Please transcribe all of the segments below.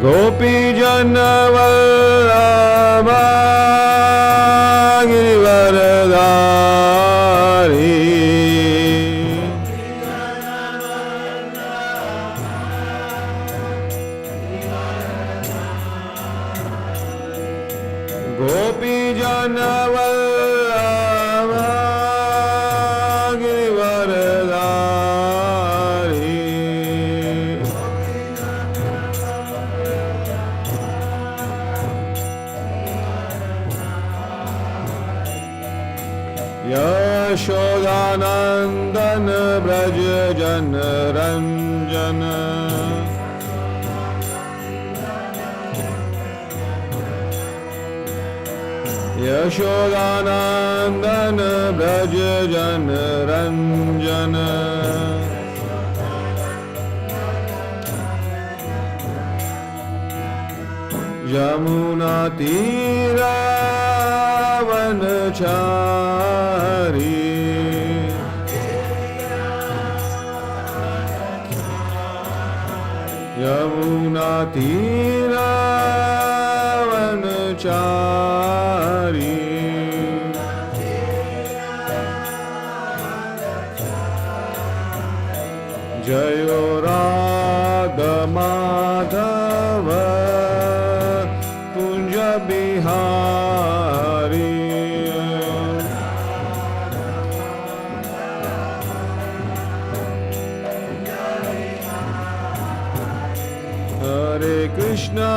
Gopi Jana Vallabha Girivaradhari Gopi Jana Vallabha Girivaradhari Yashodanandan Braja Jana Ranjana Yashodanandan Braja Jana Ranjana Yamuna Tira Vanachari Yamuna Tira Vanachari Jayo Radha Madhava Kunja Bihari Hare Krishna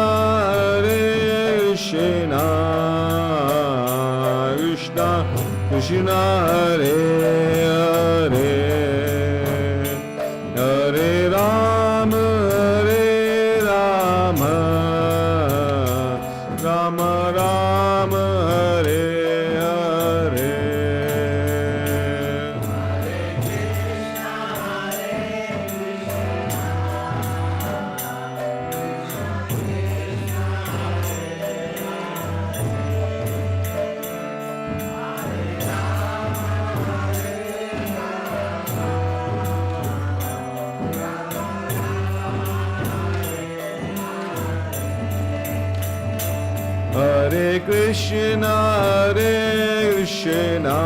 Hare Krishna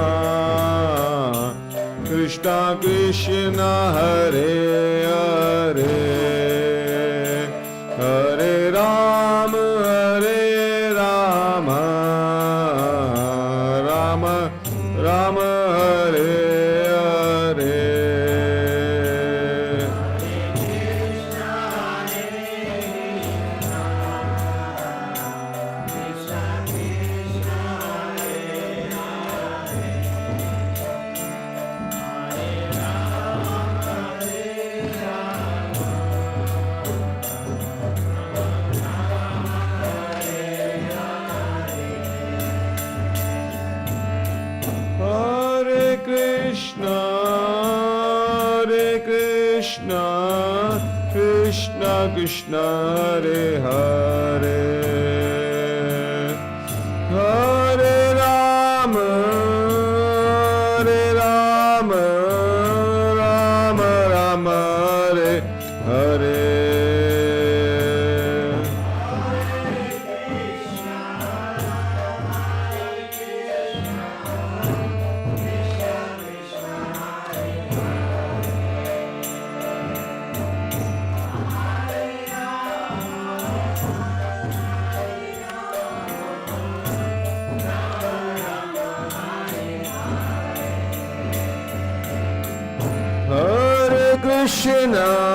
Krishna Krishna Hare Hare Hare Rama Hare Rama Rama Rama Hare Hare Hare Krishna Hare Krishna Krishna Krishna Hare Hare Hare Rama Hare Rama Rama Rama Hare Hare Hare Krishna Krishna Krishna Hare Hare Hare Rama Rama Rama Hare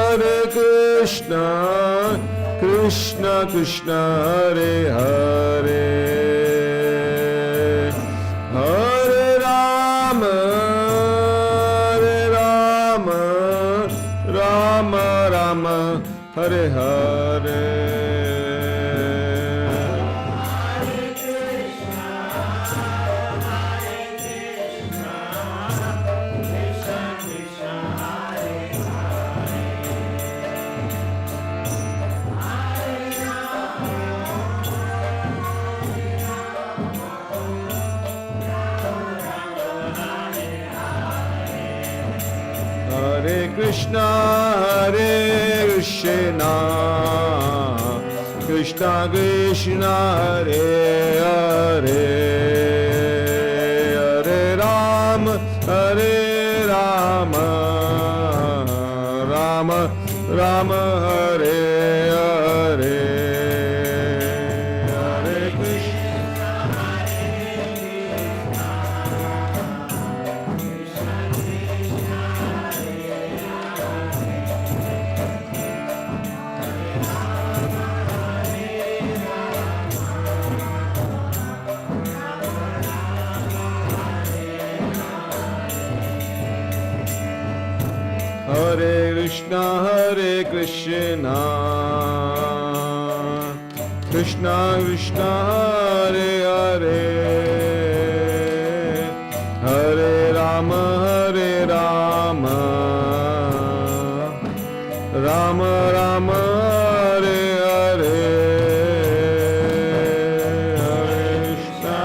Hare Krishna Krishna Krishna Hare Hare Hare Rama Rama Rama Hare Hare Krishna Hare Krishna Krishna Krishna Hare Hare Hare Rama Hare Rama Rama Rama Hare Hare Hare Krishna Hare Krishna Hare Krishna Krishna Krishna Hare Hare Hare Rama Hare Rama Rama Rama Hare Hare Hare Krishna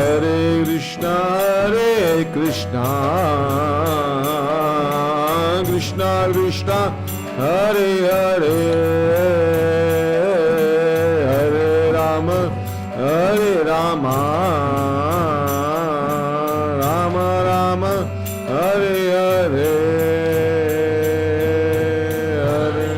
Hare Krishna Hare Krishna Krishna Krishna Hare Hare Hare Rama Hare Rama Rama Rama Hare Hare Hare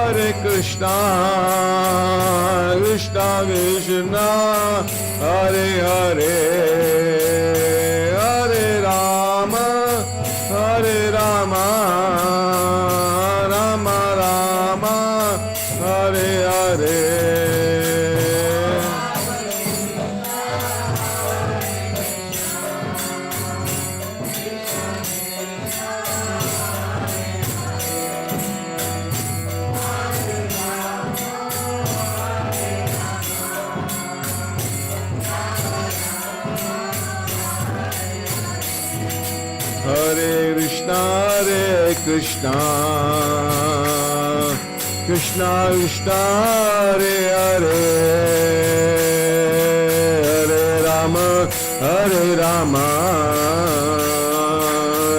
Hare Krishna Krishna Krishna Hare Hare Hare Rama Rama Rama Hare Hare Krishna Krishna Krishna Hare Hare Hare Rama Rama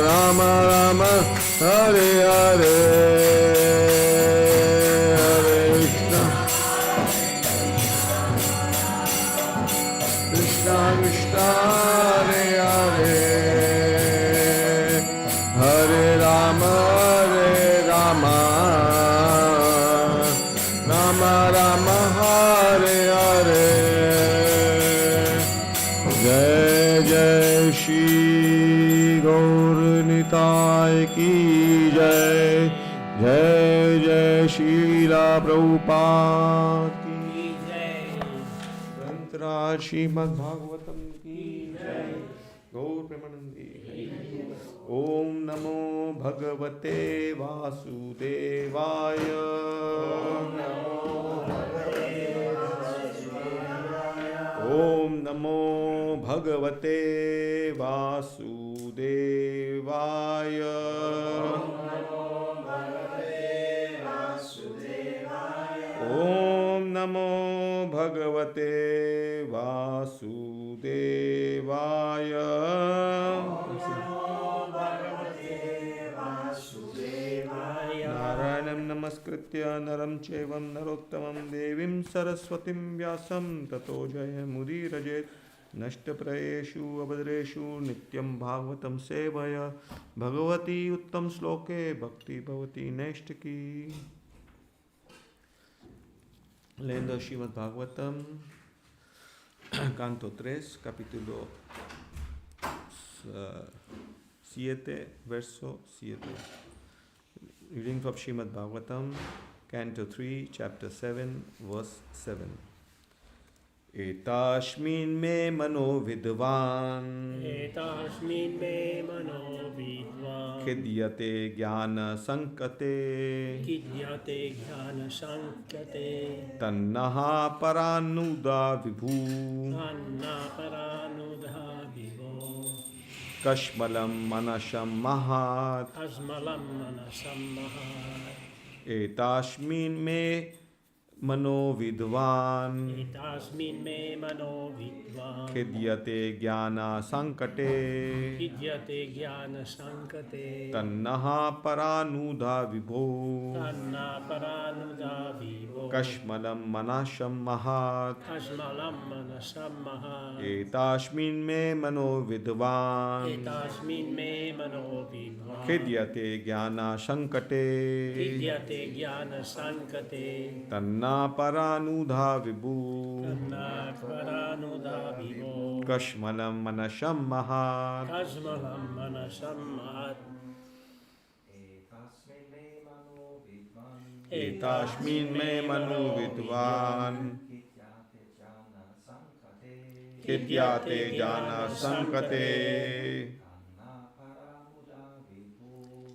Rama Rama Hare Hare Hare Krishna Krishna Krishna Hare Hare Hare Rama Rama Rama Rama Hare Hare Hare Krishna Krishna Krishna Hare Hare Hare Rama Rama Rama Rama Hare Hare Jai Jai Shri Gaur Nitai Ki Jai Jai Jai Srila Prabhupada Ki Jai Granth Srimad Bhagavatam Ki Jai Gaur Premanandi Om Namo Bhagavate Vasudevaya Om Namo Bhagavate Vasudevaya Bhagavate Vasudevaya. Narayanam Namaskritya Naram Chevam Narottamam Devim Saraswatim Vyasam Tato Jayamudirajet Nashtaprayeshu Abhadreshu Nityam Bhagavatam Sevaya Bhagavati Uttam Sloke Bhakti Bhavati Neshtaki. Leyendo Srimad Bhagavatam, canto 3, capítulo 7, verso 7. Reading from Srimad Bhagavatam, canto 3, chapter 7, verse 7. Etasmin me mano vidvan. Etasmin me mano vidvan. Khidyate jnana sankate. Khidyate jnana sankate. Tannaha paranuda vibhu. Tanna paranuda vivo. Kashmalam manasham mahat. Kasmalam manasam mahat. Etasmin me mano vidvan. Etasmin me mano vidvan. Khidyate jnana sankate. Khidyate jnana sankate. Tannaha paranuda vibho. Tanna paranuda vivo. Kashmalam manasham mahat. Kasmalam manasam mahat. Etasmin me mano vidvan. Etasmin me mano vidvan. Khidyate jnana sankate. Khidyate jnana sankate. Tanna paranudha vibhu. Tanna paranuda vivo. Kashmalam manasham mahat. Kasmalam manasam mahat. Etasmin me mano vidvan. Khidyate jnana sankate.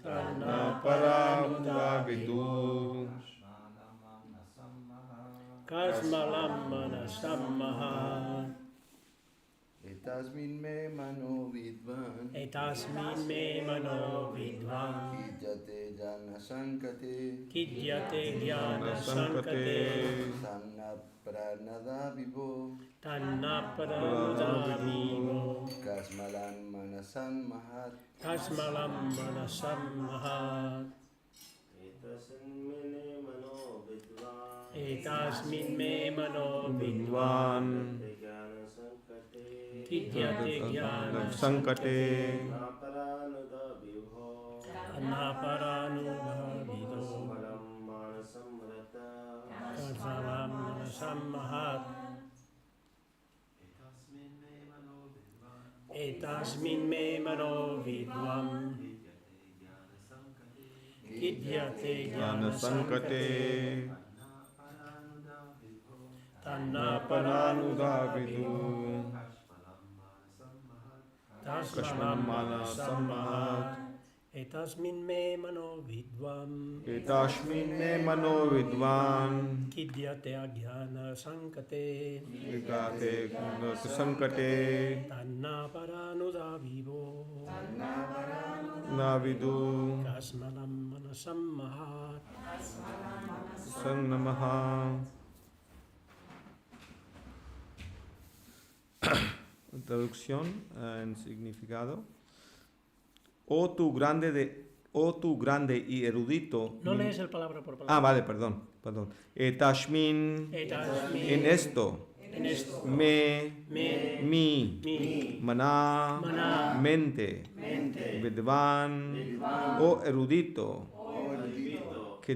Tanna paranuda vibhu. Kasmalam manasam mahat. Etasmin me mano vidvan. Etasmin me mano vidvan. Khidyate jnana sankate. Khidyate jnana sankate. Tanna pranada vibho. Tanna paranuda vivo. Kasmalan manasan mahat. Kasmalam manasam mahat. Etasmin me mano vidvan. Khidyate jnana Sankate. Tanna paranuda vivo. Kasmalam manasam mahat. Etasmin me mano vidvam. Khidyate jnana sankate. Tanna Paranuda paranuda vidhu. Tasmalam manasam mahat. Etasmin me mano vidvam. Etasmin me mano vidvan. Khidyate jnana sankate. Khidyate sankate. Tanna paranuda vivo. Na vidhu. Kasmalam manasam mahat. San namaha. Traducción en significado. Oh tu grande y erudito. No lees el palabra por palabra. Ah, vale, perdón. Etashmin. Etasmin. En esto. En esto. Me. Mi. Mi. Maná. Maná. Mente. Vidvan. Oh erudito. Que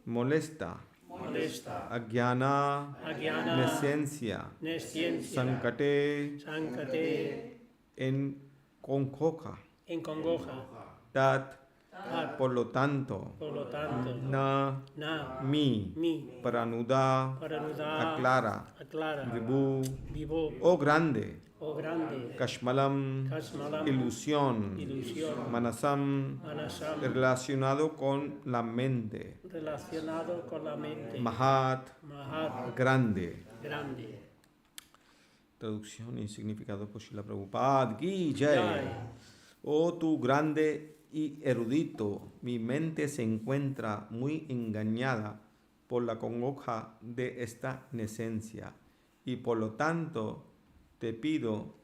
molesta. Molesta. Agyana. Agyana. Nesciencia. Nesciencia. Sankate. Sankate. En concoja. En congoja. Tat. Tat. Por lo tanto. Por lo tanto. Na. Na. Mi. Mi. Paranuda. Paranuda. Aclara. Aclara. Vibu. Vivo. Oh grande. Oh grande. Kashmalam. Kasmalam. Ilusión. Ilusión. Manasam. Manasam. Relacionado con la mente. Relacionado con la mente. Mahat. Mahat. Grande. Grande. Traducción y significado por Srila Prabhupada. Ki Jai. Jai. Oh tú grande y erudito, mi mente se encuentra muy engañada por la congoja de esta nesencia, y por lo tanto te pido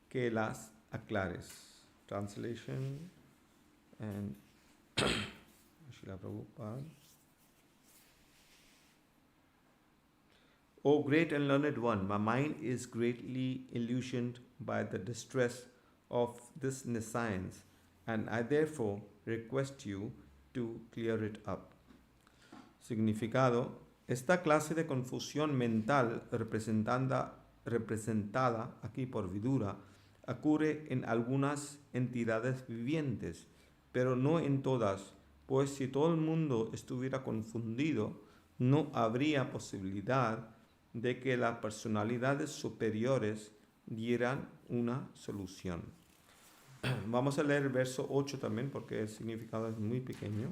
que las aclares. Translation and Srila Prabhupada. O great and learned one, my mind is greatly illusioned by the distress of this nescience, and I therefore request you to clear it up. Significado: esta clase de confusión mental representada aquí por vidura ocurre en algunas entidades vivientes, pero no en todas, pues si todo el mundo estuviera confundido, no habría posibilidad de que las personalidades superiores dieran una solución. Vamos a leer el verso 8 también, porque el significado es muy pequeño.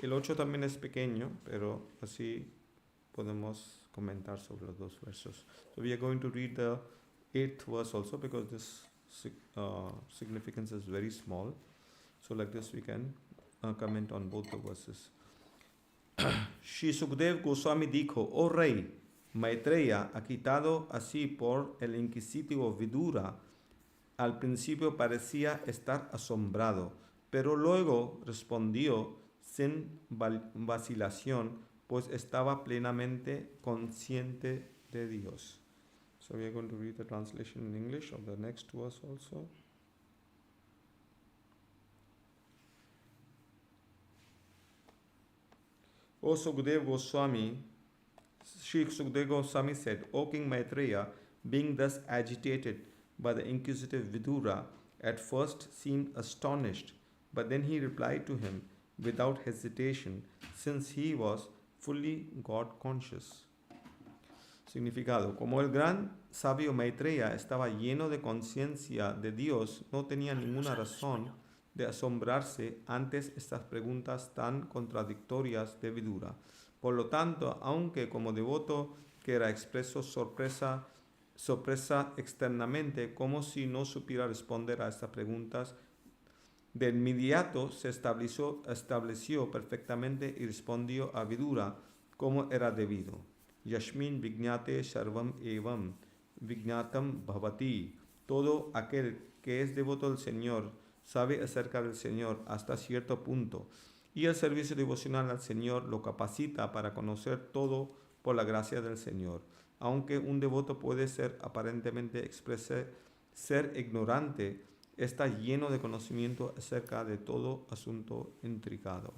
El 8 también es pequeño, pero así podemos comentar sobre los dos versos. So we are going to read the 8th verse also, because this significance is very small. So like this we can comment on both the verses. Shri Sukdev Goswami dijo: oh rey, Maitreya, agitado así por el inquisitivo Vidura, al principio parecía estar asombrado, pero luego respondió sin vacilación, pues estaba plenamente consciente de Dios. So we are going to read the translation in English of the next verse also. O Sukdev Goswami, Sri Sukdev Goswami said, O King Maitreya, being thus agitated by the inquisitive Vidura, at first seemed astonished, but then he replied to him without hesitation, since he was fully God-conscious. Significado: como el gran sabio Maitreya estaba lleno de conciencia de Dios, no tenía ninguna razón de asombrarse ante estas preguntas tan contradictorias de Vidura. Por lo tanto, aunque como devoto que era expreso sorpresa externamente, como si no supiera responder a estas preguntas, de inmediato se estableció perfectamente y respondió a Vidura como era debido. Yashmin vignate sarvam evam vignatam bhavati. Todo aquel que es devoto del Señor sabe acerca del Señor hasta cierto punto, y el servicio devocional al Señor lo capacita para conocer todo por la gracia del Señor. Aunque un devoto puede ser aparentemente ser ignorante, está lleno de conocimiento acerca de todo asunto intricado.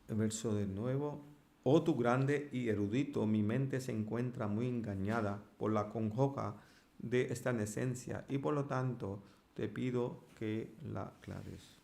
El verso de nuevo. Oh tu grande y erudito, mi mente se encuentra muy engañada por la congoja de esta nesencia, y por lo tanto te pido que la aclares.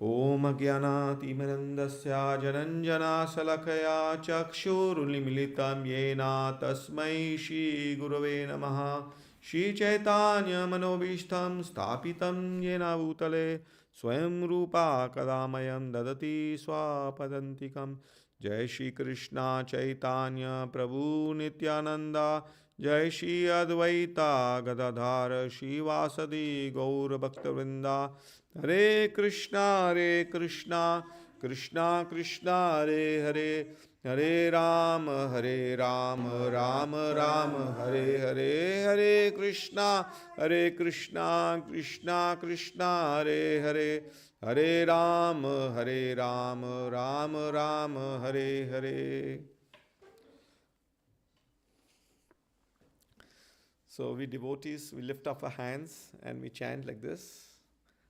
Om Agyana Timirandasya Jananjana Salakaya Chakshurunlimilitam Yena Tasmai Shri Gurave Namaha. Shri Chaitanya Manobishtam Stapitam Yena Bhutale Swayam Rupa Kadamayam Dadati Swapadantikam. Jai Śrī Kṛṣṇa Chaitanya Prabhu Nityananda. Jai Shri Advaita Gadadhara Shivasadi Gaur Bhaktavrinda. Hare Krishna, Krishna Krishna, Hare Hare, Hare Rama, Rama Rama, Hare Hare, Hare Krishna, Krishna Krishna, Hare Hare, Hare Rama, Rama Rama, Hare Hare. So we devotees, we lift up our hands and we chant like this.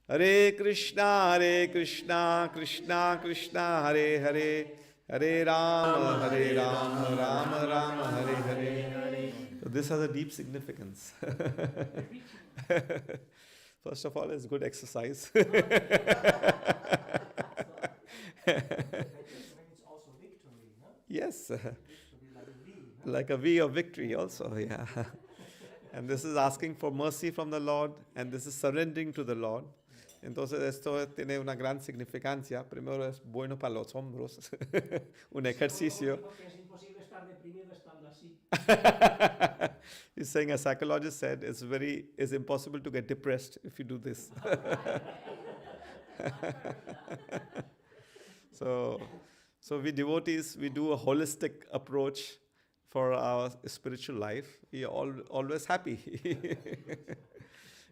Hare Krishna, Krishna Krishna, Hare Hare, Hare Rama, Rama Rama, Hare Hare. So this has a deep significance. First of all, it's good exercise. It's also victory, no? Yes. Victory like a V. No? Like a V of victory also, yeah. And this is asking for mercy from the Lord, and this is surrendering to the Lord. Entonces esto tiene una gran significancia. Primero es bueno para los hombros, un ejercicio. Es imposible estar deprimido estando así. He's saying, a psychologist said, it's impossible to get depressed if you do this. So So we devotees, we do a holistic approach for our spiritual life. We are always happy.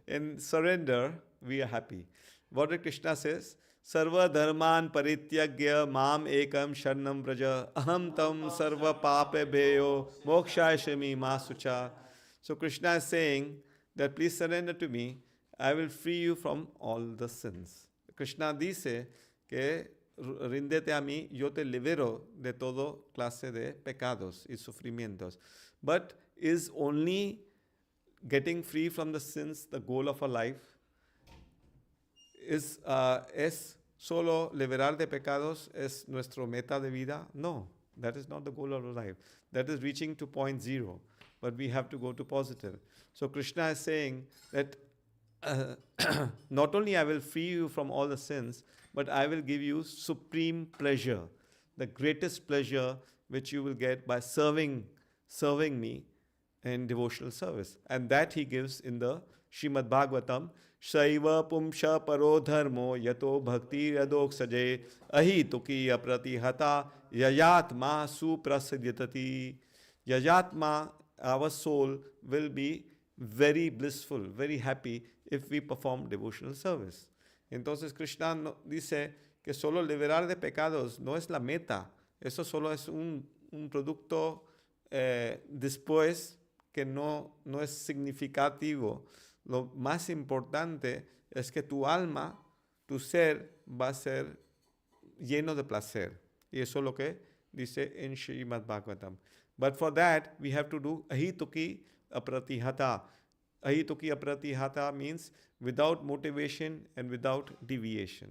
In surrender, we are happy. What did Krishna says? Sarva dharman parityagya mam ekam sharnam vraja aham tam sarva pape bheyo mokshayashami masucha. So Krishna is saying that please surrender to me, I will free you from all the sins. Krishna dice que ríndete a mí, yo te libero de todo clase de pecados y sufrimientos. But is only getting free from the sins the goal of a life? ¿Es solo liberar de pecados es nuestro meta de vida? No, that is not the goal of life. That is reaching to point zero. But we have to go to positive. So Krishna is saying that not only I will free you from all the sins, but I will give you supreme pleasure, the greatest pleasure which you will get by serving me in devotional service. And that he gives in the Srimad Bhagavatam. Shaiva pumsha paro dharmo yato bhakti yadok saje ahi tuki apratihata yayatma suprasidyatati. Yayatma, our soul, will be very blissful, very happy if we perform devotional service. Entonces Krishna dice que solo liberar de pecados no es la meta, eso solo es un producto después que no es significativo. Lo más importante es que tu alma, tu ser, va a ser lleno de placer. Y eso es lo que dice en Srimad Bhagavatam. But for that, we have to do ahituki apratihata. Ahituki apratihata means without motivation and without deviation.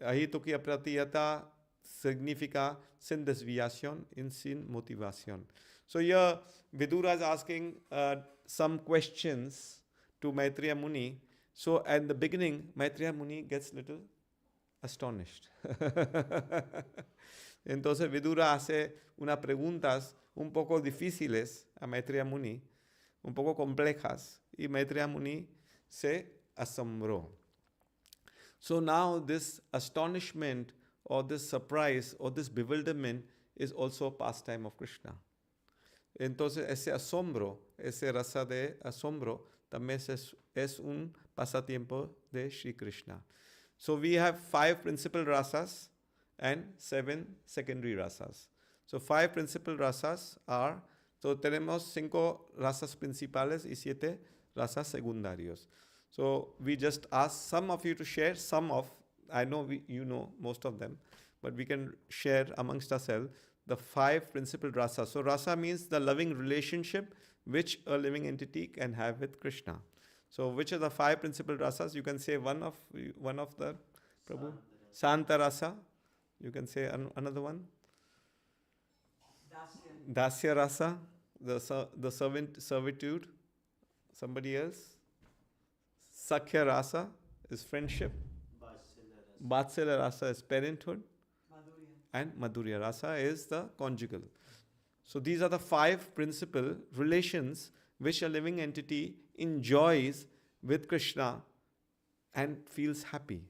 Ahituki apratihata significa sin desviación and sin motivación. So here, Vidura is asking some questions to Maitreya Muni. So at the beginning, Maitreya Muni gets a little astonished. Entonces Vidura hace unas preguntas un poco difíciles a Maitreya Muni, un poco complejas, y Maitreya Muni se asombró. So now this astonishment or this surprise or this bewilderment is also a pastime of Krishna. Entonces ese asombro, ese rasa de asombro, también es un pasatiempo de Śrī Kṛṣṇa. So we have 5 principal rasas and 7 secondary rasas. So 5 principal rasas are, so tenemos 5 rasas principales y 7 rasas secundarios. So we just ask some of you to share some of, I know you know most of them, but we can share amongst ourselves the 5 principal rasas. So rasa means the loving relationship which a living entity can have with Krishna. So which are the 5 principal rasas? You can say one of the Prabhu. Santa rasa. You can say another one. Dasya rasa, the servitude. Somebody else. Sakhya rasa is friendship. Vatsalya rasa is parenthood. And Madhurya rasa is the conjugal. So these are the 5 principal relations which a living entity enjoys with Krishna and feels happy.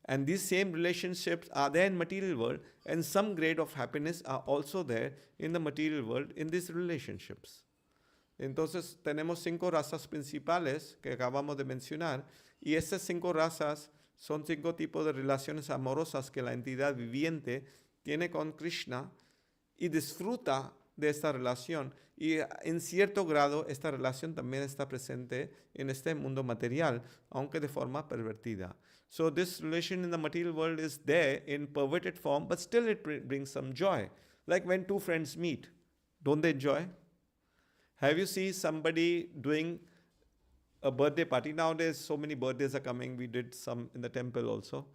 And these same relationships are there in material world, and some grade of happiness are also there in the material world in these relationships. Entonces tenemos 5 razas principales que acabamos de mencionar, y estas 5 razas son 5 tipos de relaciones amorosas que la entidad viviente tiene con Krishna y disfruta de esta relación, y en cierto grado esta relación también está presente en este mundo material, aunque de forma pervertida. So this relation in the material world is there in perverted form, but still it brings some joy. Like when 2 friends meet, don't they enjoy? Have you seen somebody doing a birthday party? Nowadays, so many birthdays are coming. We did some in the temple also.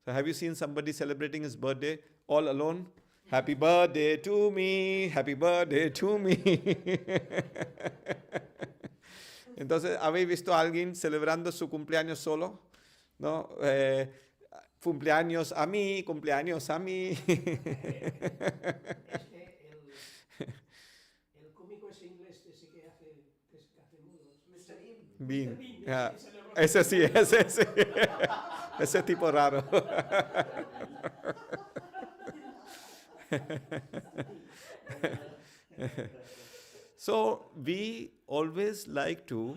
So have you seen somebody celebrating his birthday all alone? Happy birthday to me, happy birthday to me. Entonces, ¿habéis visto a alguien celebrando su cumpleaños solo? ¿No? Cumpleaños a mí, cumpleaños a mí. El cómico es inglés, ese que hace nudos. Mr. Bean. Bean, Yeah. ese celebra- Ese sí, ese sí. Ese tipo raro. So we always like to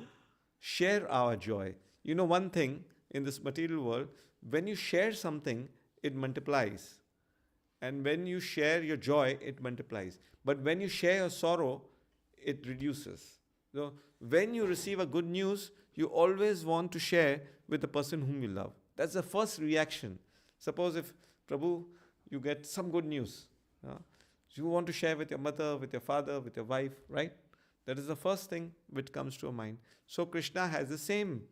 share our joy. You know one thing in this material world, when you share something, it multiplies. And when you share your joy, it multiplies. But when you share your sorrow, it reduces. So when you receive a good news, you always want to share with the person whom you love. That's the first reaction. Suppose if, Prabhu, you get some good news. You want to share with your mother, with your father, with your wife, right? That is the first thing which comes to your mind. So Krishna has the same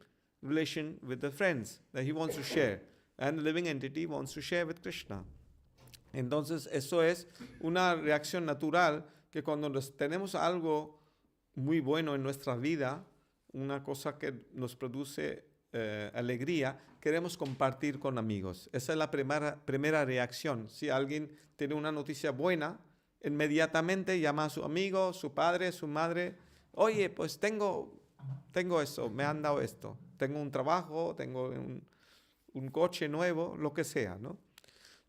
relation with the friends that he wants to share. And the living entity wants to share with Krishna. Entonces, eso es una reacción natural que cuando tenemos algo muy bueno en nuestra vida, una cosa que nos produce alegría, queremos compartir con amigos. Esa es la primera reacción. Si alguien tiene una noticia buena, inmediatamente llama a su amigo, su padre, su madre. Oye, pues tengo eso, me han dado esto. Tengo un trabajo, tengo un coche nuevo, lo que sea, ¿no?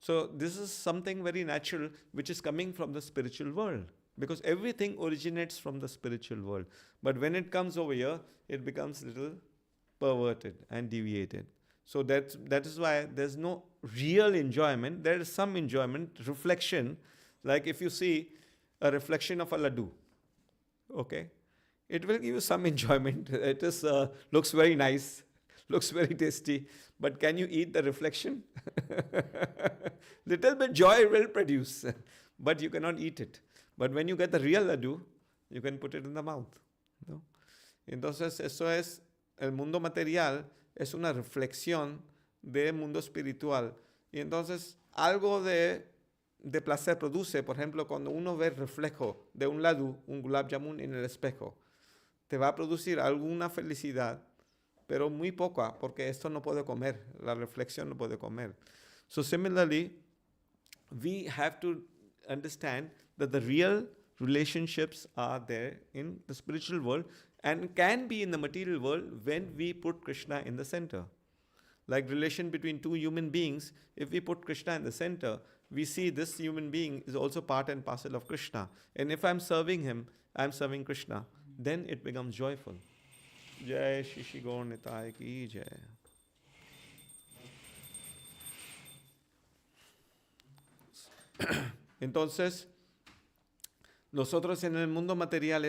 So this is something very natural which is coming from the spiritual world. Because everything originates from the spiritual world. But when it comes over here, it becomes a little perverted and deviated. So that is why there's no real enjoyment. There is some enjoyment, reflection. Like if you see a reflection of a laddu, okay? It will give you some enjoyment. It is looks very nice, looks very tasty. But can you eat the reflection? Little bit joy will produce, but you cannot eat it. But when you get the real laddu, you can put it in the mouth. ¿No? Entonces, eso es, el mundo material es una reflexión del mundo espiritual. Y entonces, algo de placer produce, por ejemplo, cuando uno ve el reflejo de un laddu, un gulab jamun en el espejo, te va a producir alguna felicidad, pero muy poca, porque esto no puede comer, la reflexión no puede comer. So similarly, we have to understand that the real relationships are there in the spiritual world and can be in the material world when we put Krishna in the center. Like relation between two human beings, if we put Krishna in the center, we see this human being is also part and parcel of Krishna. And if I'm serving him, I'm serving Krishna. Then it becomes joyful. Jai Shri Gaur ki jai. Entonces, nosotros en el mundo material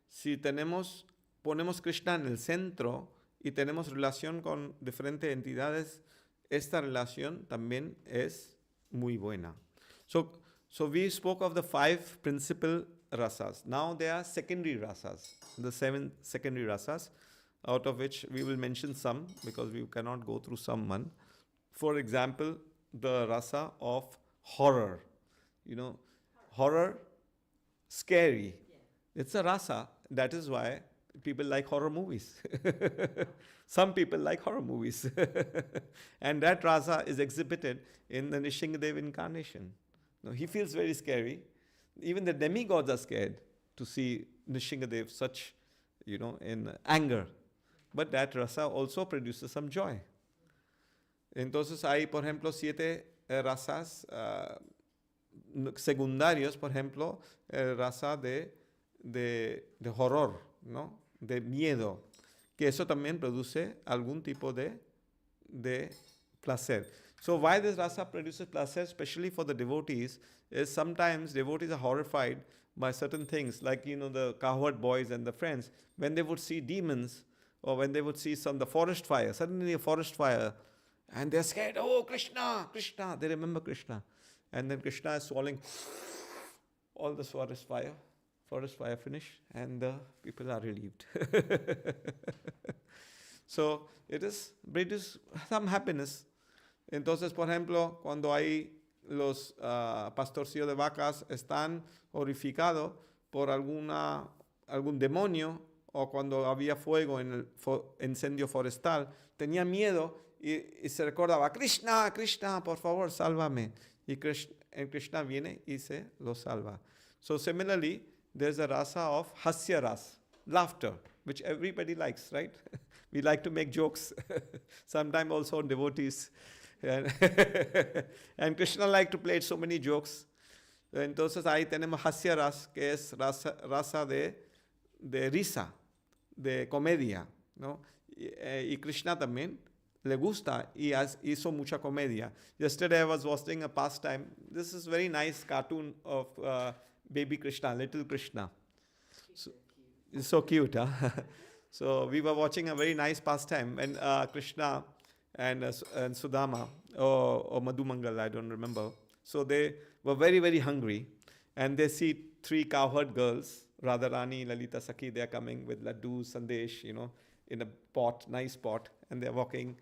si ponemos Krishna en el centro y tenemos relación con diferentes entidades, esta relación también es muy buena. So we spoke of the 5 principal rasas. Now there are secondary rasas, the 7 secondary rasas, out of which we will mention some because we cannot go through some one. For example, the rasa of horror. You know, horror, scary. It's a rasa. That is why people like horror movies. Some people like horror movies. And that rasa is exhibited in the Nrsimhadev incarnation. Now, he feels very scary. Even the demigods are scared to see Nrsimhadev such, in anger. But that rasa also produces some joy. Entonces hay, por ejemplo, 7 rasas secundarios, por ejemplo, raza de horror, ¿no? De miedo, que eso también produce algún tipo de placer. So why this rasa produces placer, especially for the devotees, is sometimes devotees are horrified by certain things, like, the cowherd boys and the friends, when they would see demons, or when they would see the forest fire, suddenly a forest fire, and they're scared, oh, Krishna, Krishna, they remember Krishna. And then Krishna is swallowing all the forest fire finish, and the people are relieved. So it brings some happiness. Entonces, por ejemplo, cuando hay los pastorcillos de vacas están horrificados por algún demonio, o cuando había fuego en el incendio forestal, tenía miedo y se recordaba, Krishna, Krishna, por favor, sálvame. Y Krishna viene y se lo salva. So similarly, there's a rasa of hasya ras, laughter, which everybody likes, right? We like to make jokes. Sometimes also devotees. And Krishna likes to play so many jokes. Entonces ahí tenemos hasya ras, que es raza de risa, de comedia, ¿no? Y Krishna también le gusta y hizo mucha comedia. Yesterday I was watching a pastime. This is very nice cartoon of baby Krishna, little Krishna. So, it's so cute, huh? So we were watching a very nice pastime when Krishna and Sudama or Madhumangal, I don't remember. So they were very, very hungry, and they see 3 cowherd girls, Radharani, Lalita Sakhi, they are coming with laddus, sandesh, in a pot, nice pot, and they're walking,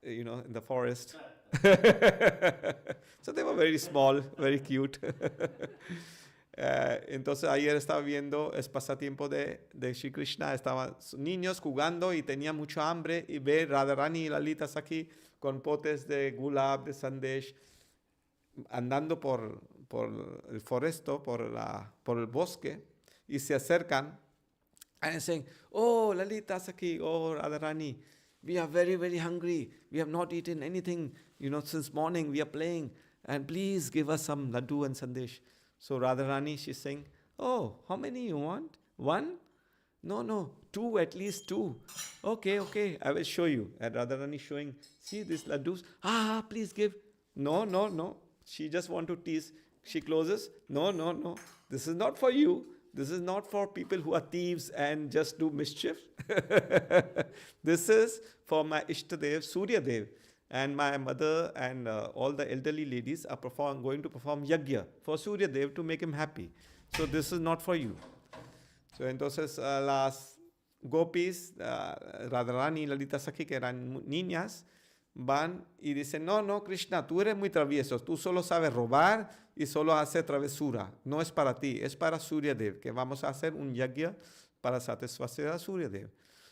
in the forest. So they were very small, very cute. Entonces ayer estaba viendo el pasatiempo de Śrī Kṛṣṇa, estaban niños jugando y tenían mucha hambre, y ve Radharani y Lalita Sakhi con potes de gulab, de sandesh, andando por el foresto, por el bosque, y se acercan and saying, "Oh, Lalita Sakhi, oh, Radharani, we are very, very hungry. We have not eaten anything, since morning. We are playing, and please give us some laddu and sandesh." So Radharani, she's saying, "Oh, how many you want? 1? No, 2, at least 2. Okay, I will show you." And Radharani showing, "See these laddus? Please give." No. She just want to tease. She closes. No. This is not for you. This is not for people who are thieves and just do mischief. This is for my Ishtadev, Surya Dev. And my mother and all the elderly ladies are going to perform yajna for Surya Dev to make him happy. So this is not for you. So entonces las gopis, Radharani y Lalita Sakhi, que eran niñas, van y dicen, no, Krishna, tú eres muy travieso, tú solo sabes robar y solo haces travesura. No es para ti, es para Surya Dev, que vamos a hacer un yajna para satisfacer a Surya Dev.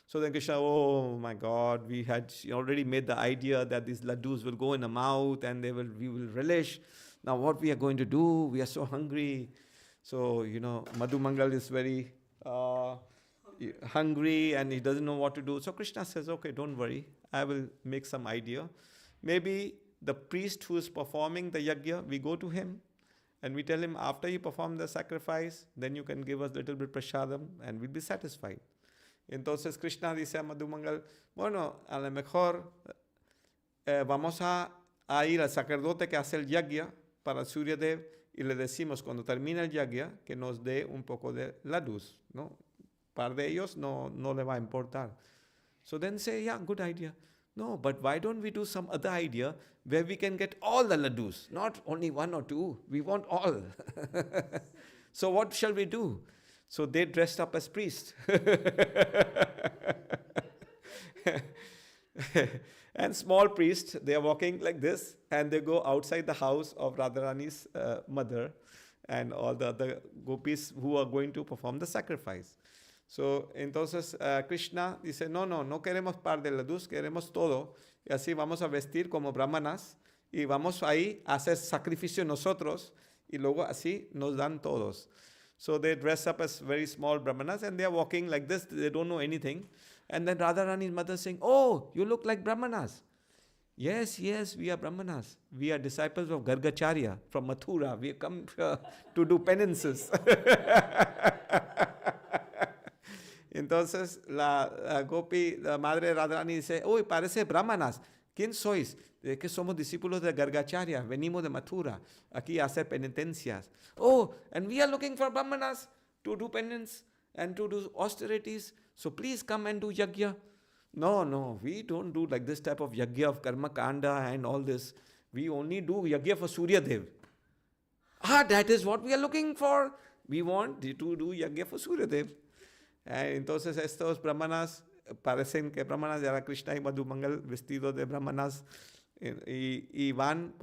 So then Krishna, "Oh my God, we had already made the idea that these laddus will go in the mouth and we will relish. Now what we are going to do? We are so hungry." So, Madhumangal is very hungry and he doesn't know what to do. So Krishna says, "Okay, don't worry. I will make some idea. Maybe the priest who is performing the yajna, we go to him and we tell him, after you perform the sacrifice, then you can give us a little bit prasadam and we'll be satisfied." Entonces Krishna dice a Madhumangal, "Bueno, a lo mejor vamos a ir al sacerdote que hace el yajna para Surya Dev y le decimos cuando termine el yajna que nos dé un poco de ladus, ¿no? Par de ellos no le va a importar." So then say, "Yeah, good idea." "No, but why don't we do some other idea where we can get all the ladus, not only 1 or 2, we want all." "So what shall we do?" So they dressed up as priests. And small priests, they are walking like this, and they go outside the house of Radharani's mother and all the other gopis who are going to perform the sacrifice. So, entonces Krishna dice, no queremos par de ladus, queremos todo. Y así vamos a vestir como brahmanas y vamos ahí a hacer sacrificio nosotros y luego así nos dan todos. So they dress up as very small brahmanas and they are walking like this. They don't know anything. And then Radharani's mother saying, "Oh, you look like brahmanas." Yes, we are brahmanas. We are disciples of Gargacharya from Mathura. We have come to do penances. Entonces la Gopi, la madre de Radharani dice, "Uy, parece brahmanas. ¿Quién sois?" "Es que somos discípulos de Gargacharya, venimos de Mathura, aquí a hacer penitencias." "Oh, and we are looking for brahmanas to do penance and to do austerities. So please come and do yajna." No, we don't do like this type of yajna of karma kanda and all this. We only do yajna for Surya Dev. That is what we are looking for. We want to do yajna for Surya Dev. Entonces estos brahmanas parecen que brahmanas de Krishna y Madhumangal vestidos de brahmanas y van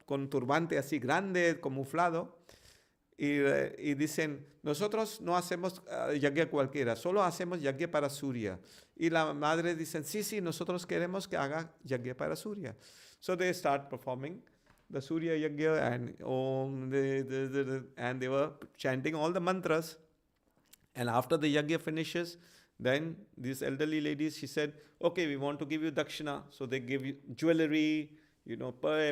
con turbante así grande, camuflado, y dicen, "Nosotros no hacemos yajna cualquiera, solo hacemos yajna para Surya." Y la madre dice, sí, nosotros queremos que haga yajna para Surya. So they start performing the Surya yajna and they were chanting all the mantras. And after the yajna finishes, then these elderly ladies, she said, "Okay, we want to give you dakshina." So they give you jewelry,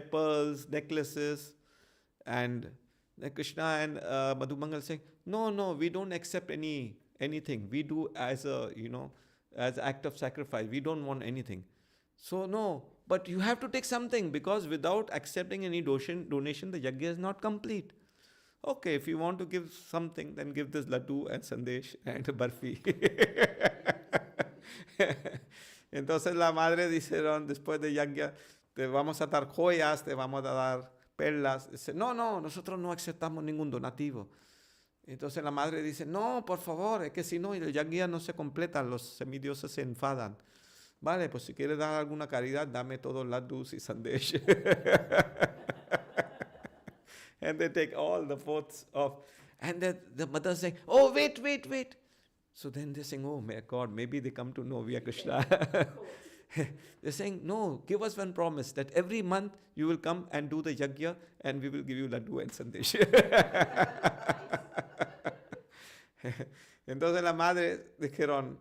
pearls, necklaces, and Then Krishna and Madhumangal saying, no, no, we don't accept anything. We do as a, as act of sacrifice. We don't want anything. So no, but you have to take something, because without accepting any donation, the yajna is not complete. Okay, if you want to give something, then give this laddu and sandesh and barfi. Entonces la madre dice, después de yajna, te vamos a dar joyas, te vamos a dar perlas. Dice, no, no, nosotros no aceptamos ningún donativo. Entonces la madre dice, no, por favor, es que si no, el yajna no se completa, los semidioses se enfadan. Vale, pues si quieres dar alguna caridad, dame todos laddus y sandesh. And they take all the pots of, and the mother is saying, oh, wait. So then they're saying, oh my God, maybe they come to know we are Krishna. They're saying, no, give us one promise that every month you will come and do the yajna and we will give you laddu and sandesh. Entonces la madre dijeron,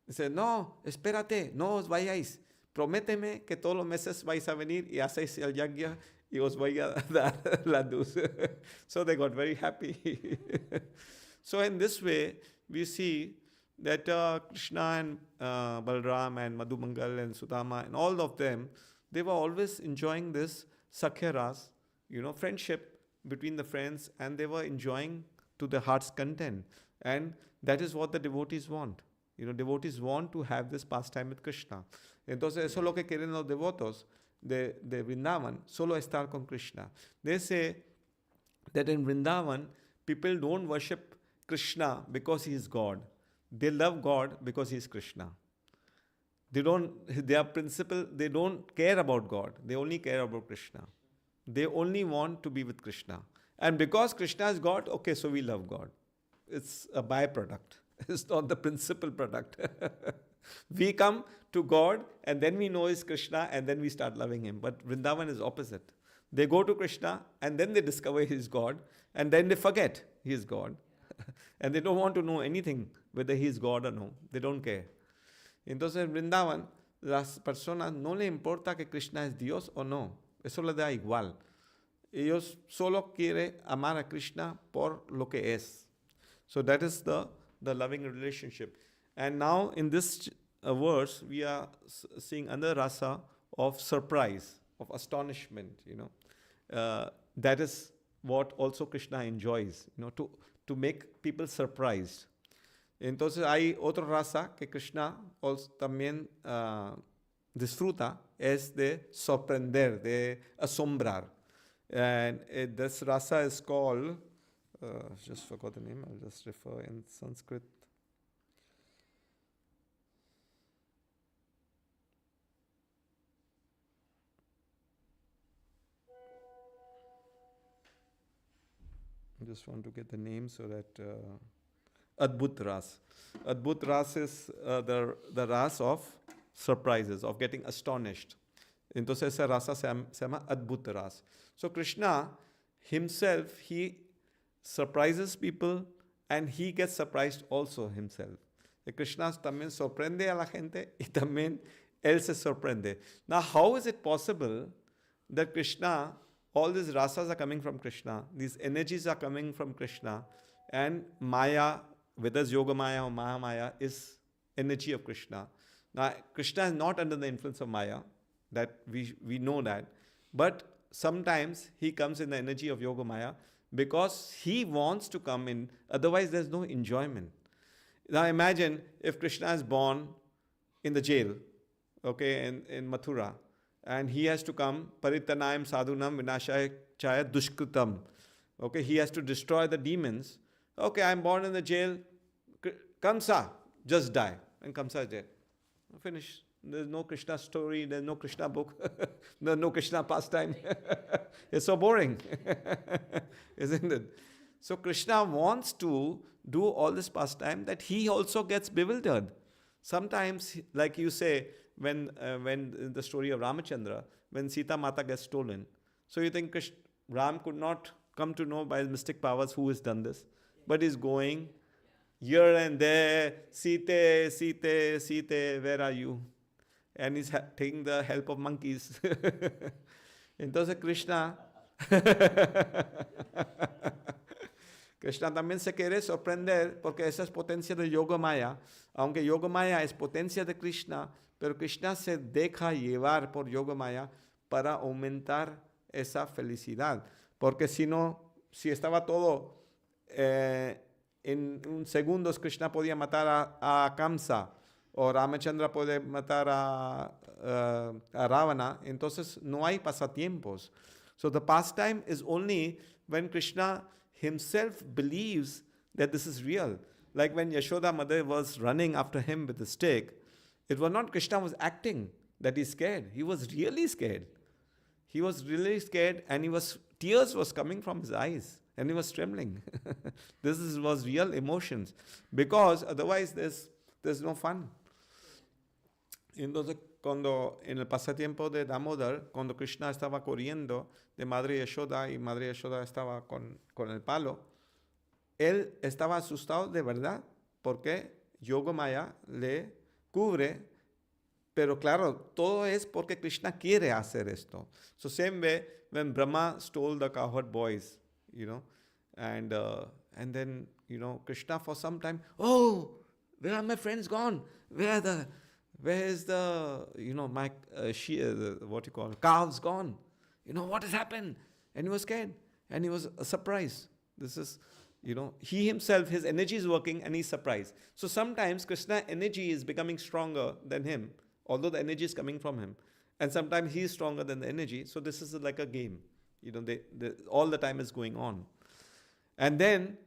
dice, no, espérate, no os vayáis. Prométeme que todos los meses vais a venir y hacéis el yajna y os voy a dar laddus. So they got very happy. So in this way, we see that Krishna and Balram and Madhumangal and Sudama and all of them, they were always enjoying this Sakhya Ras, friendship between the friends, and they were enjoying to the heart's content. And that is what the devotees want. Devotees want to have this pastime with Krishna. Entonces, eso es lo que quieren los devotos de Vrindavan, solo estar con Krishna. They say that in Vrindavan, people don't worship Krishna because he is God. They love God because he is Krishna. They don't care about God. They only care about Krishna. They only want to be with Krishna. And because Krishna is God, okay, so we love God. It's a byproduct. It's not the principal product. We come to God and then we know He's Krishna and then we start loving Him. But Vrindavan is opposite. They go to Krishna and then they discover He is God and then they forget He is God. And they don't want to know anything, whether He is God or no. They don't care. Entonces en Vrindavan, las personas no le importa que Krishna es Dios o no. Eso les da igual. Ellos solo quieren amar a Krishna por lo que es. So that is the loving relationship. And now in this verse, we are seeing another rasa of surprise, of astonishment, that is what also Krishna enjoys, to make people surprised. Entonces hay otro rasa que Krishna also también disfruta, es de sorprender, de asombrar. And this rasa is called, just forgot the name, I'll just refer in Sanskrit. I just want to get the name so that Adbhut Ras. Adbhut Ras is the Ras of surprises, of getting astonished. Entonces esa rasa se llama Adbhut Ras. So Krishna himself, he surprises people and he gets surprised also himself. Krishna también sorprende a la gente y también él se sorprende. Now how is it possible that Krishna, all these rasas are coming from Krishna, these energies are coming from Krishna, and Maya, whether it's yoga-māyā or mahamaya, is energy of Krishna. Now, Krishna is not under the influence of Maya, that we know that, but sometimes he comes in the energy of yoga-māyā because he wants to come in, otherwise there's no enjoyment. Now imagine if Krishna is born in the jail, okay, in Mathura, and he has to come, parittanayam sadhunam vinashaya chaya dushkritam. Okay, he has to destroy the demons. Okay, I'm born in the jail. Kamsa, just die. And Kamsa is dead. Finish. There's no Krishna story, there's no Krishna book, there's no Krishna pastime. It's so boring, isn't it? So Krishna wants to do all this pastime that he also gets bewildered. Sometimes, like you say, when in the story of Ramachandra, when Sita Mata gets stolen, so you think Ram could not come to know by his mystic powers who has done this, but he's going here and there, Sita, Sita, Sita, where are you? And he's taking the help of monkeys. Entonces Krishna Krishna también se quiere sorprender porque esa es potencia de yoga-māyā. Aunque yoga-māyā es potencia de Krishna, pero Krishna se deja llevar por yoga-māyā para aumentar esa felicidad. Porque si no, si estaba todo en un segundo, Krishna podía matar a Kamsa, o Ramachandra puede matar a Ravana, entonces no hay pasatiempos. So the pastime is only when Krishna himself believes that this is real. Like when Yashoda mother was running after him with the stick, it was not Krishna was acting that he's scared. He was really scared. He was really scared, and tears was coming from his eyes, and he was trembling. Was real emotions, because otherwise there's no fun. Entonces, en el pasatiempo de Damodar, cuando Krishna estaba corriendo de Madre Yashoda y Madre Yashoda estaba con el palo, él estaba asustado de verdad, porque yoga-māyā le cubre. Pero claro, todo es porque Krishna quiere hacer esto. So same way, when Brahma stole the cowherd boys, and then, Krishna for some time, oh, where are my friends gone? Where is the, my, calves gone? What has happened? And he was scared, and he was surprised. This is, he himself, his energy is working, and he's surprised. So sometimes Krishna's energy is becoming stronger than him, although the energy is coming from him. And sometimes he is stronger than the energy. So this is like a game. All the time is going on. And then,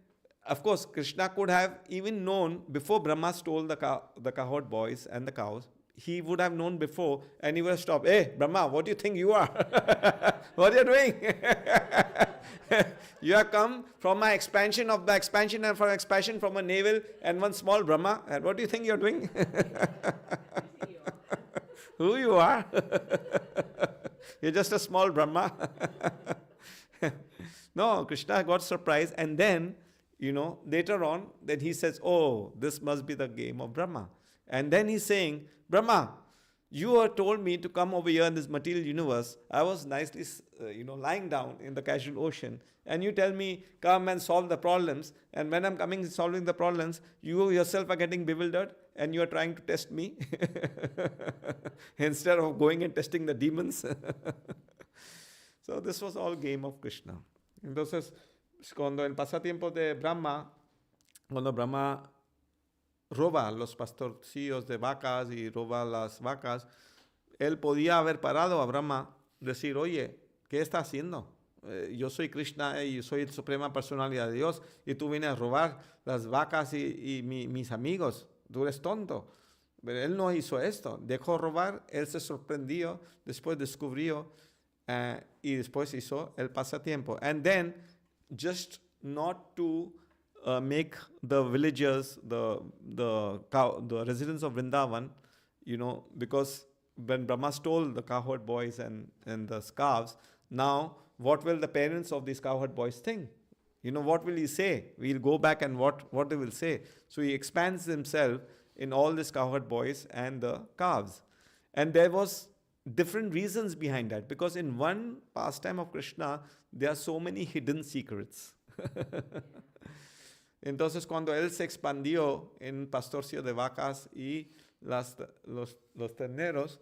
of course, Krishna could have even known before Brahma stole the cowherd boys and the cows. He would have known before, and he would have stopped. Hey, Brahma, what do you think you are? What are you doing? You have come from my expansion of the expansion and from expansion from a navel and one small Brahma. And what do you think you're doing? Who you are? You're just a small Brahma. No, Krishna got surprised, and then, later on, then he says, oh, this must be the game of Brahma. And then he's saying, Brahma, you have told me to come over here in this material universe. I was nicely, lying down in the casual ocean, and you tell me, come and solve the problems. And when I'm coming solving the problems, you yourself are getting bewildered, and you are trying to test me instead of going and testing the demons. So this was all game of Krishna. Entonces, cuando el pasatiempo de Brahma, cuando Brahma roba los pastorcillos de vacas y roba las vacas, él podía haber parado a Brahma, decir, oye, ¿qué está haciendo? Yo soy Krishna y soy la suprema personalidad de Dios, y tú vienes a robar las vacas y mis amigos. Tú eres tonto. Pero él no hizo esto. Dejó robar, él se sorprendió, después descubrió, y después hizo el pasatiempo. And then, just not to make the villagers, the residents of Vrindavan, because when Brahma stole the cowherd boys and the calves, now what will the parents of these cowherd boys think? What will he say? We'll go back and what they will say. So he expands himself in all these cowherd boys and the calves. And there was different reasons behind that, because in one pastime of Krishna, there are so many hidden secrets. Entonces, cuando él se expandió en pastorcio de vacas y los terneros,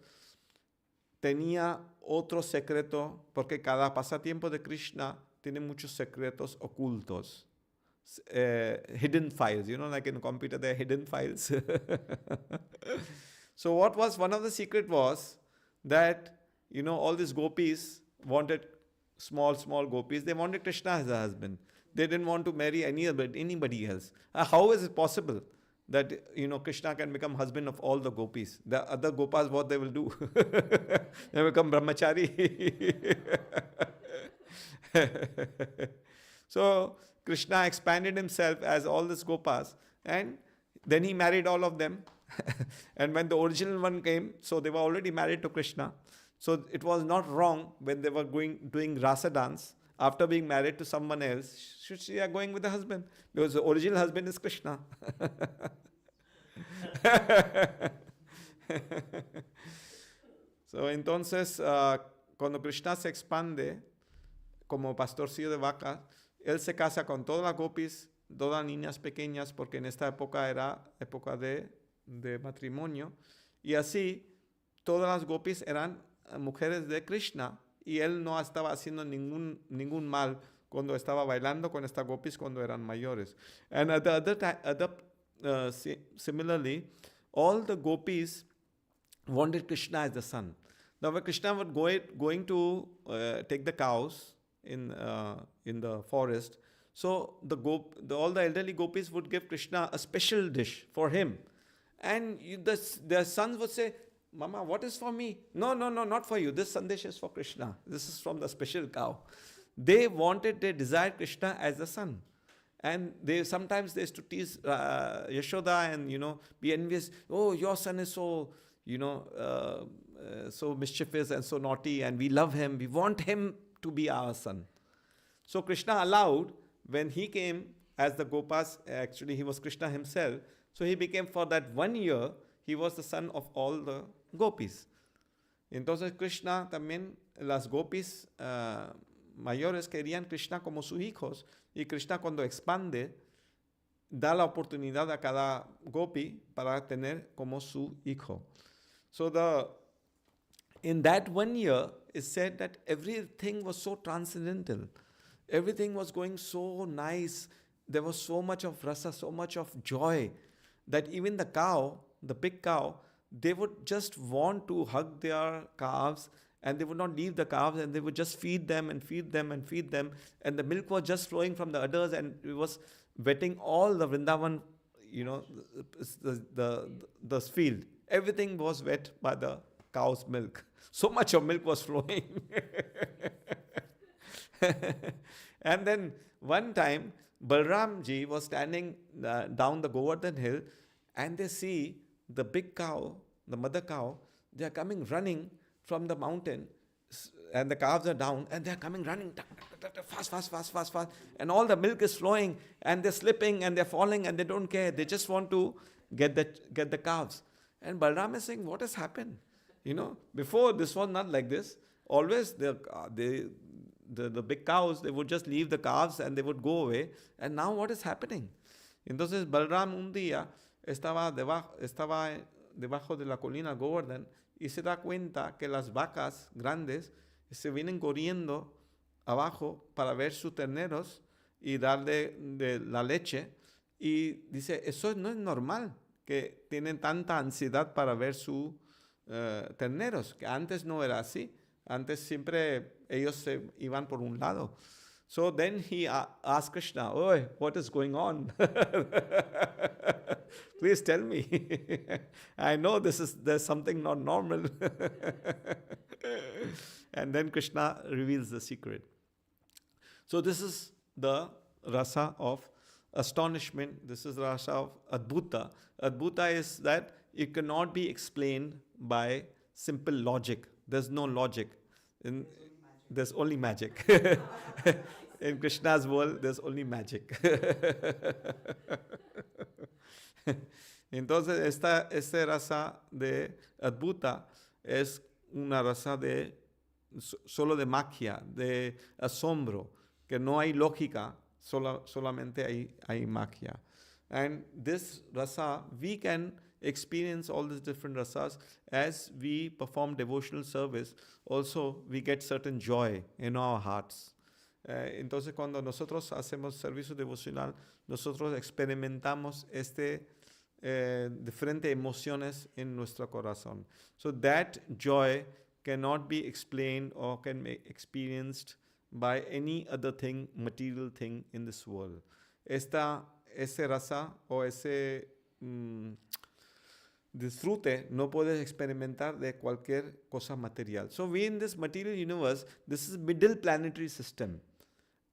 tenía otro secreto, porque cada pasatiempo de Krishna tiene muchos secretos ocultos. Hidden files, like in a computer, there are hidden files. So one of the secret was that, all these gopis wanted small gopis. They wanted Krishna as a husband. They didn't want to marry anybody else. How is it possible that, Krishna can become husband of all the gopis? The other gopas, what they will do? They become brahmachari. So Krishna expanded himself as all these gopas, and then he married all of them. And when the original one came, so they were already married to Krishna. So it was not wrong when they were doing rasa dance after being married to someone else. They are going with the husband, because the original husband is Krishna. So entonces, cuando Krishna se expande como pastorcillo de vaca, él se casa con todas las gopis, todas niñas pequeñas, porque en esta época era época de matrimonio, y así todas las gopis eran mujeres de Krishna, y él no estaba haciendo ningún mal cuando estaba bailando con estas gopis cuando eran mayores. And at the similarly, all the gopis wanted Krishna as the son. Now when Krishna was going to take the cows in the forest, so all the elderly gopis would give Krishna a special dish for him. And their sons would say, Mama, what is for me? No, not for you. This sandesh is for Krishna. This is from the special cow. They desired Krishna as the son. And sometimes they used to tease Yashoda and, be envious. Oh, your son is so, so mischievous and so naughty, and we love him. We want him to be our son. So Krishna allowed, when he came as the Gopas, actually he was Krishna himself. So he became, for that 1 year, he was the son of all the gopis. Entonces Krishna también, las gopis mayores querían Krishna como sus hijos, y Krishna cuando expande da la oportunidad a cada gopi para tener como su hijo. So in that 1 year, it said that everything was so transcendental. Everything was going so nice. There was so much of rasa, so much of joy, that even the cow, the big cow, they would just want to hug their calves, and they would not leave the calves, and they would just feed them and feed them and feed them, and the milk was just flowing from the udders, and it was wetting all the Vrindavan, the field. Everything was wet by the cow's milk. So much of milk was flowing. And then one time, Balramji was standing down the Govardhan hill, and they see the big cow, the mother cow, they are coming running from the mountain, and the calves are down, and they are coming running fast, and all the milk is flowing, and they're slipping, and they're falling, and they don't care. They just want to get the calves. And Balram is saying, what has happened? Before this was not like this. Always the big cows, they would just leave the calves and they would go away. And now what is happening? Entonces Balram un día estaba debajo de la colina Govardhan y se da cuenta que las vacas grandes se vienen corriendo abajo para ver sus terneros y darle de la leche. Y dice, eso no es normal, que tienen tanta ansiedad para ver sus terneros, que antes no era así. Antes siempre ellos se iban por un lado. So then he asked Krishna, "Oi, what is going on? Please tell me. I know there's something not normal." And then Krishna reveals the secret. So this is the rasa of astonishment. This is the rasa of adbhuta. Adbhuta is that it cannot be explained by simple logic. There's no logic. There's only magic. In Krishna's world, there's only magic. Entonces, esta raza de adbhuta es una raza solo de magia, de asombro, que no hay lógica, solamente hay magia. And this rasa, we can experience all these different rasas as we perform devotional service. Also, we get certain joy in our hearts. Entonces, cuando nosotros hacemos servicio devocional, nosotros experimentamos diferentes emociones en nuestro corazón. So that joy cannot be explained or can be experienced by any other thing, material thing in this world. Ese rasa o ese disfrute no puedes experimentar de cualquier cosa material. So we in this material universe, this is middle planetary system.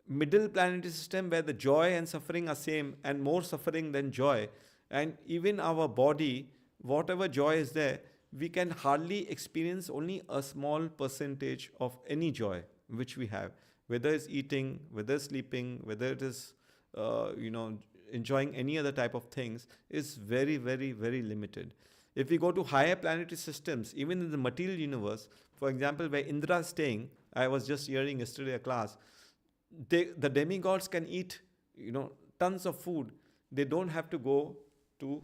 Middle planetary system where the joy and suffering are same, and more suffering than joy. And even our body, whatever joy is there, we can hardly experience only a small percentage of any joy which we have. Whether it's eating, whether it's sleeping, whether it is enjoying any other type of things, is very, very, very limited. If we go to higher planetary systems, even in the material universe, for example, where Indra is staying, I was just hearing yesterday a class, the demigods can eat, tons of food. They don't have to go to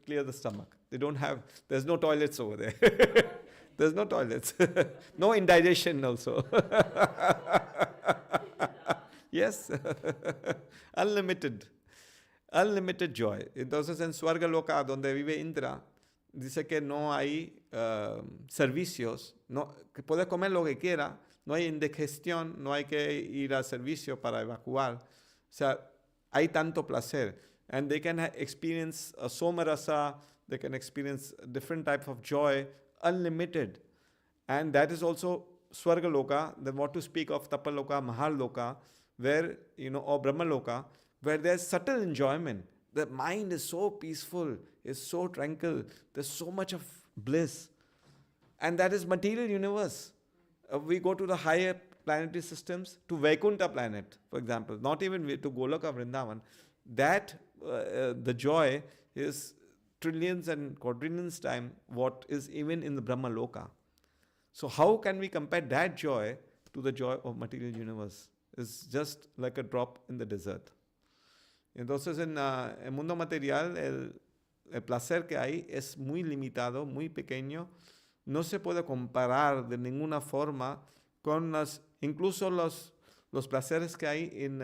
clear the stomach. There's no toilets over there. There's no toilets. No indigestion also. Yes. Unlimited joy. Entonces en Swarga Loka, donde vive Indra, dice que no hay servicios, que puede comer lo que quiera, no hay indigestión, no hay que ir al servicio para evacuar. O sea, hay tanto placer. And they can experience somarasa, they can experience different types of joy, unlimited. And that is also Swarga Loka, then what to speak of Tapaloka, Mahaloka, where, or Brahma Loka, where there's subtle enjoyment. The mind is so peaceful, is so tranquil, there's so much of bliss. And that is material universe. We go to the higher planetary systems, to Vaikuṇṭha planet, for example, not even to Goloka Vrindavan. That, the joy is trillions and quadrillions times what is even in the Brahma Loka. So how can we compare that joy to the joy of material universe? It's just like a drop in the desert. Entonces en el mundo material el placer que hay es muy limitado, muy pequeño. No se puede comparar de ninguna forma con incluso los placeres que hay en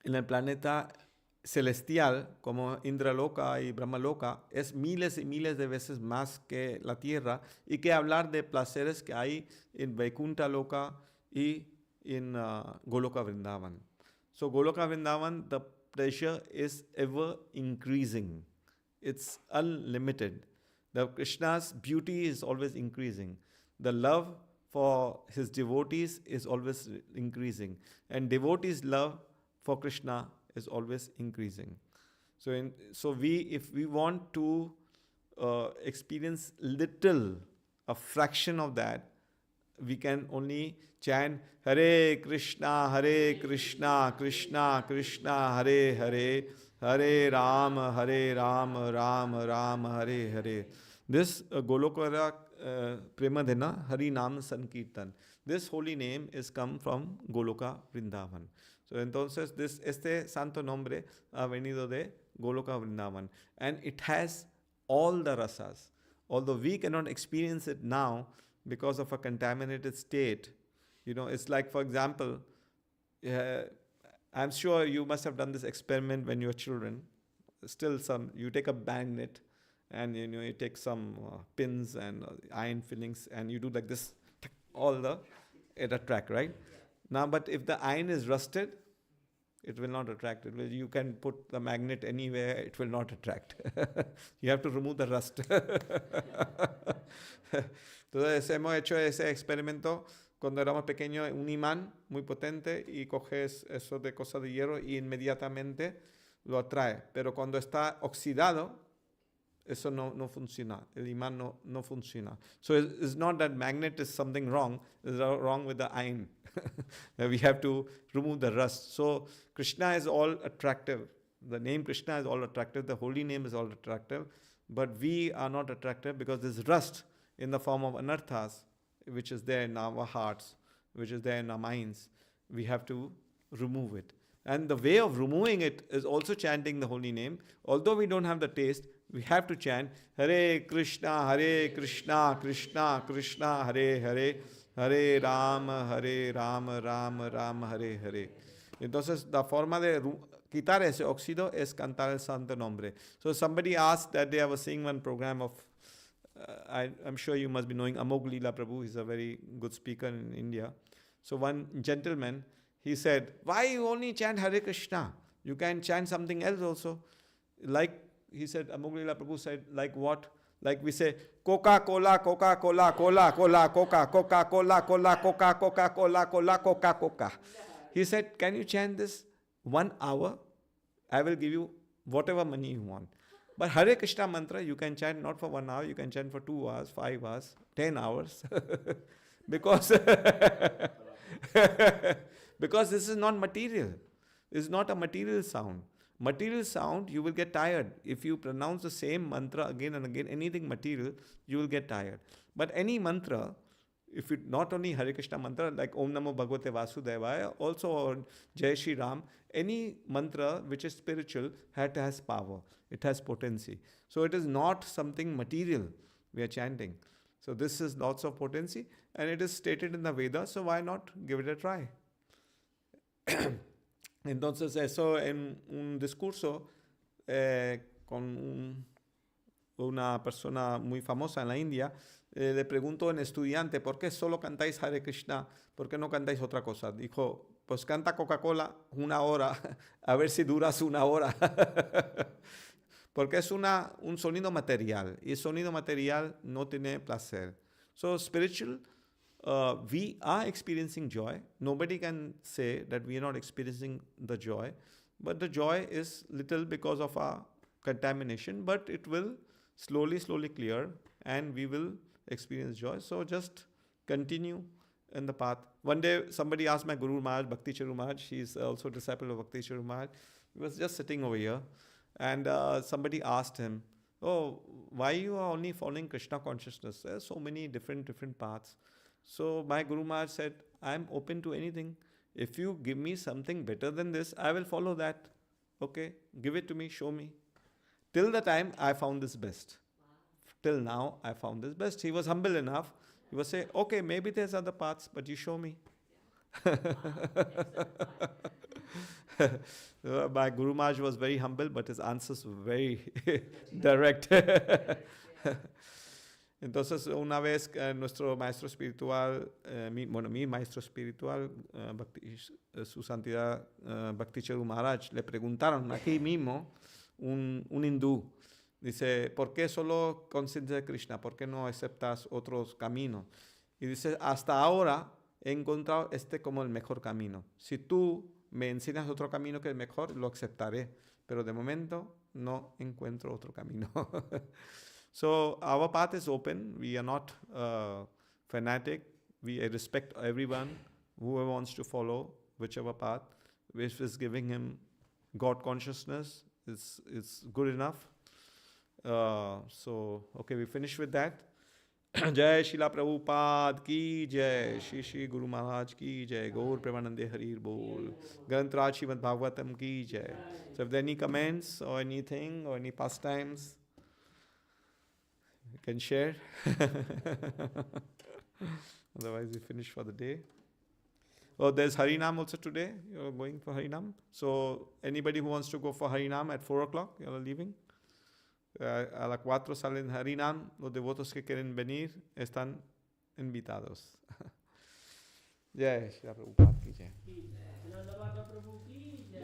el planeta celestial, como Indra Loka y Brahma Loka, es miles y miles de veces más que la Tierra, y que hablar de placeres que hay en Vaikuṇṭha Loka y en Goloka Vrindavan. So Goloka Vrindavan, the pleasure is ever increasing. It's unlimited. The Krishna's beauty is always increasing. The love for his devotees is always increasing. And devotees' love for Krishna is always increasing. So if we want to experience a fraction of that, we can only chant Hare Krishna, Krishna Krishna, Hare Hare, Hare Rama, Rama Rama, Hare Hare. This Golokara Premadena, Hari Nam Sankirtan. This holy name is come from Goloka Vrindavan. So entonces este santo nombre ha venido de Goloka Vrindavan. And it has all the rasas. Although we cannot experience it now because of a contaminated state. It's like, for example, I'm sure you must have done this experiment when you were children. Still you take a magnet and you take some pins and iron fillings and you do like this, it attract, right? Now, but if the iron is rusted, it will not attract. You can put the magnet anywhere, it will not attract. You have to remove the rust. Entonces hemos hecho ese experimento cuando éramos pequeños, un imán muy potente, y coges eso de cosas de hierro y inmediatamente lo atrae. Pero cuando está oxidado, eso no funciona. El imán no funciona. So it's not that magnet is something wrong. It's wrong with the iron. We have to remove the rust. So Krishna is all attractive. The name Krishna is all attractive. The holy name is all attractive. But we are not attractive because there's rust in the form of anarthas, which is there in our hearts, which is there in our minds. We have to remove it. And the way of removing it is also chanting the holy name. Although we don't have the taste, we have to chant Hare Krishna, Krishna Krishna, Hare Hare, Hare Rama, Rama Rama, Hare Hare. Entonces, la forma de quitar ese óxido es cantar el santo nombre. So somebody asked that day, I was seeing one program of, I'm sure you must be knowing Ananda Prabhu. He's a very good speaker in India. So one gentleman, he said, why you only chant Hare Krishna? You can chant something else also. Like, he said, Ananda Prabhu said, like what? Like we say, Coca-Cola, Coca-Cola, Cola-Cola, Coca, Coca-Cola, Cola, Coca, Coca-Cola, Cola, Coca-Coca. He said, can you chant this 1 hour? I will give you whatever money you want. But Hare Krishna mantra, you can chant not for 1 hour, you can chant for 2 hours, 5 hours, 10 hours. Because this is not material. It's not a material sound. Material sound, you will get tired. If you pronounce the same mantra again and again, anything material, you will get tired. But any mantra, if it not only Hare Krishna mantra like Om Namo Bhagavate Vasudevaya, also on Jai Shri Ram, any mantra which is spiritual has power, it has potency. So it is not something material we are chanting. So this is lots of potency, and it is stated in the Vedas, so why not give it a try? Entonces eso en un discurso con una persona muy famosa en la India, le preguntó a un estudiante, ¿por qué solo cantáis Hare Krishna? ¿Por qué no cantáis otra cosa? Dijo, pues canta Coca-Cola 1 hora, a ver si duras 1 hora. Porque es un sonido material, y el sonido material no tiene placer. So spiritual, we are experiencing joy. Nobody can say that we are not experiencing the joy, but the joy is little because of our contamination, but it will slowly clear, and we will experience joy. So just continue in the path. One day somebody asked my Guru Maharaj, Bhakti Charu Maharaj, he is also a disciple of Bhakti Charu Maharaj. He was just sitting over here, and somebody asked him, oh, why you are only following Krishna consciousness? There are so many different paths. So my Guru Maharaj said, I am open to anything. If you give me something better than this, I will follow that. Okay, give it to me, show me. Till the time I found this best. Till now I found this best. He was humble enough. He was saying, okay, maybe there's other paths, but you show me. My Guru Maharaj was very humble, but his answers were very direct. Entonces, una vez nuestro maestro espiritual, mi maestro espiritual, su santidad Bhakti Charu Maharaj, le preguntaron aquí mismo, un hindú, dice, ¿por qué solo conciencia de Krishna? ¿Por qué no aceptas otros caminos? Y dice, hasta ahora he encontrado este como el mejor camino. Si tú me enseñas otro camino que es mejor, lo aceptaré. Pero de momento no encuentro otro camino. So our path is open. We are not fanatic. We respect everyone, whoever wants to follow whichever path, which is giving him God consciousness is good enough. So, okay, we finish with that. Jai Srila Prabhupada ki jai, Shri Guru Maharaj ki jai, Gaur Premanande Harir Bol, Granth Srimad Bhagavatam ki jai. So if there are any comments or anything or any pastimes, you can share. Otherwise we finish for the day. Oh, there's Harinam also today. You're going for Harinam. So anybody who wants to go for Harinam at 4 o'clock, you're leaving. A las 4 salen Harinam. Los devotos que quieren venir están invitados. Jai Shri Prabhupada ki jai. Ananda Vardana prabhu ki jai.